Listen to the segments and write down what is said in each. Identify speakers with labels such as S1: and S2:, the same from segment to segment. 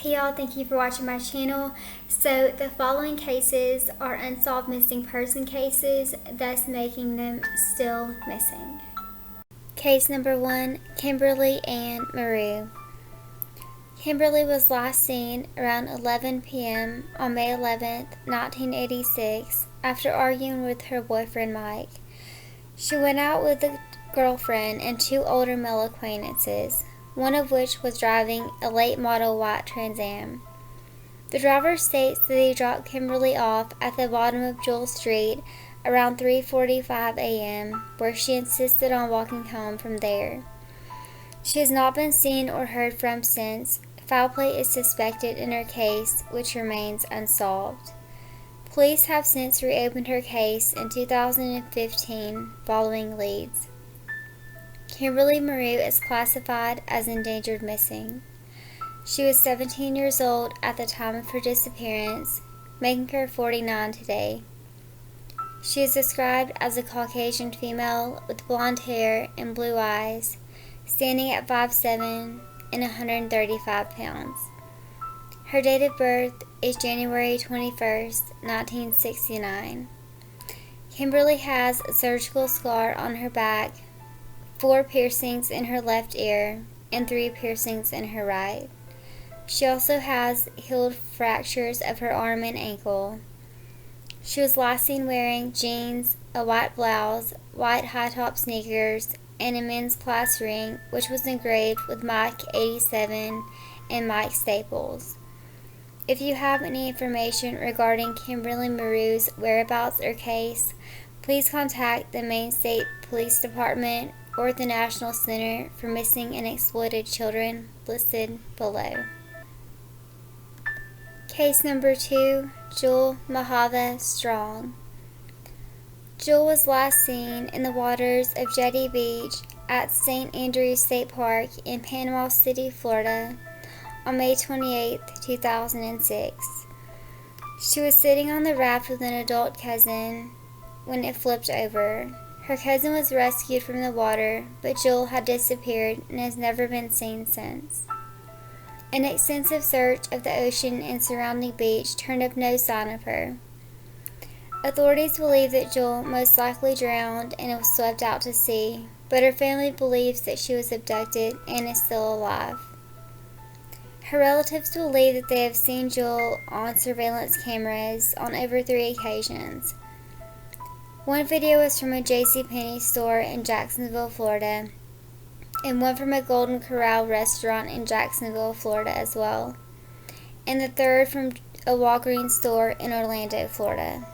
S1: Hey y'all, thank you for watching my channel. So the following cases are unsolved missing person cases, thus making them still missing. Case number 1, Kimberly Ann Moreau. Kimberly was last seen around 11 p.m. on May 11, 1986, after arguing with her boyfriend Mike. She went out with a girlfriend and two older male acquaintances, one of which was driving a late model white Trans Am. The driver states that he dropped Kimberly off at the bottom of Jewel Street around 3:45 a.m., where she insisted on walking home from there. She has not been seen or heard from since. Foul play is suspected in her case, which remains unsolved. Police have since reopened her case in 2015 following leads. Kimberly Moreau is classified as endangered missing. She was 17 years old at the time of her disappearance, making her 49 today. She is described as a Caucasian female with blonde hair and blue eyes, standing at 5'7" and 135 pounds. Her date of birth is January 21st, 1969. Kimberly has a surgical scar on her back, 4 piercings in her left ear, and 3 piercings in her right. She also has healed fractures of her arm and ankle. She was last seen wearing jeans, a white blouse, white high-top sneakers, and a men's class ring, which was engraved with Mike 87 and Mike Staples. If you have any information regarding Kimberly Moreau's whereabouts or case, please contact the Maine State Police Department or the National Center for Missing and Exploited Children listed below. Case number 2, Jewel Mahavia Strong. Jewel was last seen in the waters of Jetty Beach at St. Andrews State Park in Panama City, Florida on May 28, 2006. She was sitting on the raft with an adult cousin when it flipped over. Her cousin was rescued from the water, but Jewel had disappeared and has never been seen since. An extensive search of the ocean and surrounding beach turned up no sign of her. Authorities believe that Jewel most likely drowned and was swept out to sea, but her family believes that she was abducted and is still alive. Her relatives believe that they have seen Jewel on surveillance cameras on over 3 occasions. One video was from a JCPenney store in Jacksonville, Florida, and one from a Golden Corral restaurant in Jacksonville, Florida as well, and the third from a Walgreens store in Orlando, Florida.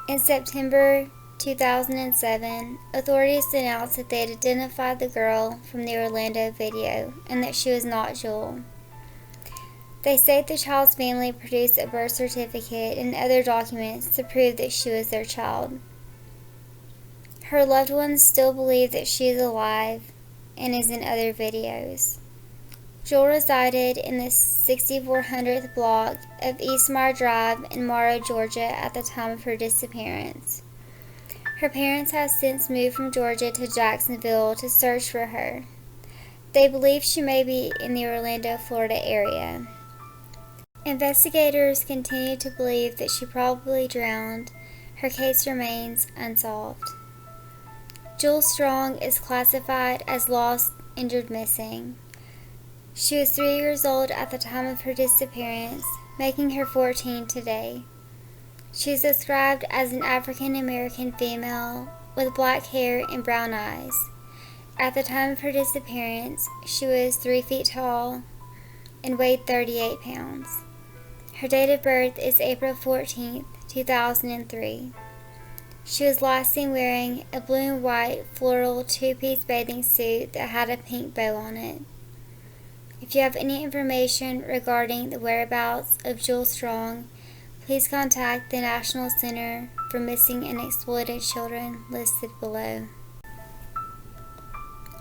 S1: In September 2007, authorities announced that they had identified the girl from the Orlando video and that she was not Jewel. They state the child's family produced a birth certificate and other documents to prove that she was their child. Her loved ones still believe that she is alive and is in other videos. Jewel resided in the 6400th block of Eastmar Drive in Morrow, Georgia at the time of her disappearance. Her parents have since moved from Georgia to Jacksonville to search for her. They believe she may be in the Orlando, Florida area. Investigators continue to believe that she probably drowned. Her case remains unsolved. Jewel Strong is classified as lost, injured, missing. She was 3 years old at the time of her disappearance, making her 14 today. She is described as an African American female with black hair and brown eyes. At the time of her disappearance, she was 3 feet tall and weighed 38 pounds. Her date of birth is April 14, 2003. She was last seen wearing a blue and white floral 2-piece bathing suit that had a pink bow on it. If you have any information regarding the whereabouts of Jewel Strong, please contact the National Center for Missing and Exploited Children listed below.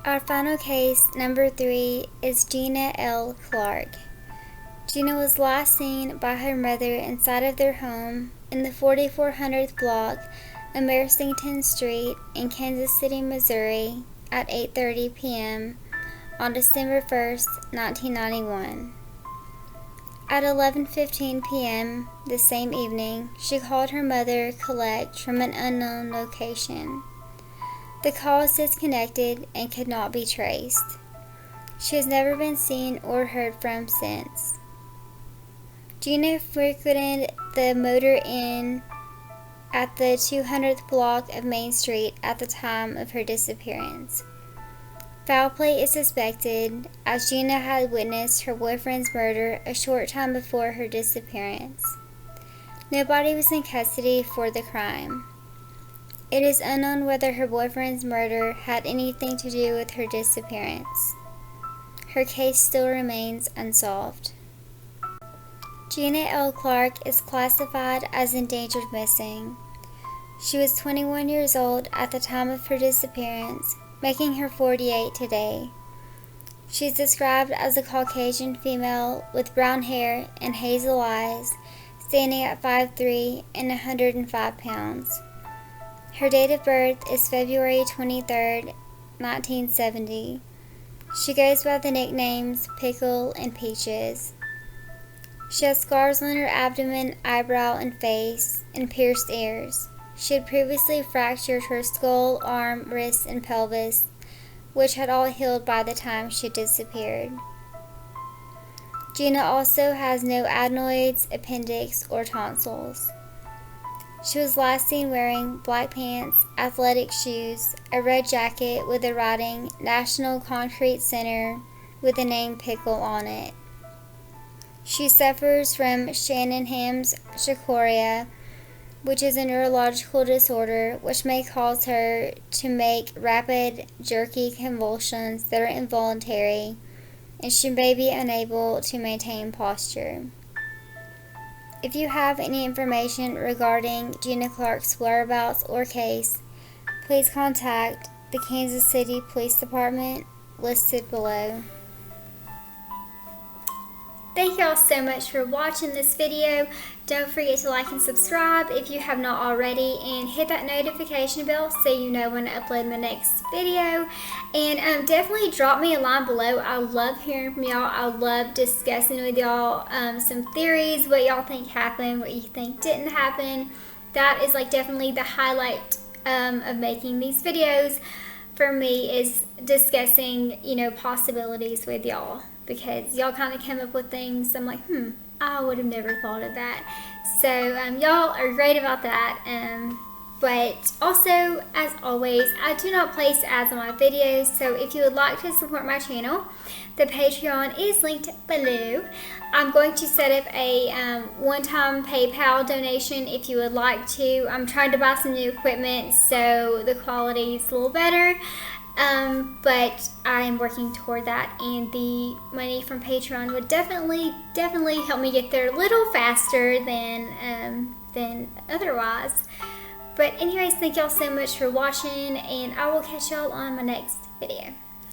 S1: Our final case, number 3, is Gina L. Clark. Gina was last seen by her mother inside of their home in the 4400th block of Mersington Street in Kansas City, Missouri at 8:30 p.m. on December 1st, 1991. At 11:15 p.m. the same evening, she called her mother, Colette, from an unknown location. The call is disconnected and could not be traced. She has never been seen or heard from since. Gina frequented the Motor Inn at the 200th block of Main Street at the time of her disappearance. Foul play is suspected, as Gina had witnessed her boyfriend's murder a short time before her disappearance. Nobody was in custody for the crime. It is unknown whether her boyfriend's murder had anything to do with her disappearance. Her case still remains unsolved. Gina L. Clark is classified as endangered missing. She was 21 years old at the time of her disappearance, making her 48 today. She is described as a Caucasian female with brown hair and hazel eyes, standing at 5'3" and 105 pounds. Her date of birth is February 23, 1970. She goes by the nicknames Pickle and Peaches. She has scars on her abdomen, eyebrow, and face, and pierced ears. She had previously fractured her skull, arm, wrist, and pelvis, which had all healed by the time she disappeared. Gina also has no adenoids, appendix, or tonsils. She was last seen wearing black pants, athletic shoes, a red jacket with the writing National Concrete Center with the name Pickle on it. She suffers from Shannonham's chorea, which is a neurological disorder which may cause her to make rapid, jerky convulsions that are involuntary, and she may be unable to maintain posture. If you have any information regarding Gina Clark's whereabouts or case, please contact the Kansas City Police Department listed below. Thank y'all so much for watching this video. Don't forget to like and subscribe if you have not already, and hit that notification bell so you know when I upload my next video. And definitely drop me a line below. I love hearing from y'all. I love discussing with y'all some theories, what y'all think happened, what you think didn't happen. That is like definitely the highlight of making these videos for me, is discussing, you know, possibilities with y'all, because y'all kind of come up with things I'm like, I would have never thought of that. So y'all are great about that. But also, as always, I do not place ads on my videos, so if you would like to support my channel, the Patreon is linked below. I'm going to set up a one-time PayPal donation if you would like to. I'm trying to buy some new equipment so the quality is a little better. But I'm working toward that, and the money from Patreon would definitely help me get there a little faster than otherwise. But anyways, thank y'all so much for watching, and I will catch y'all on my next video.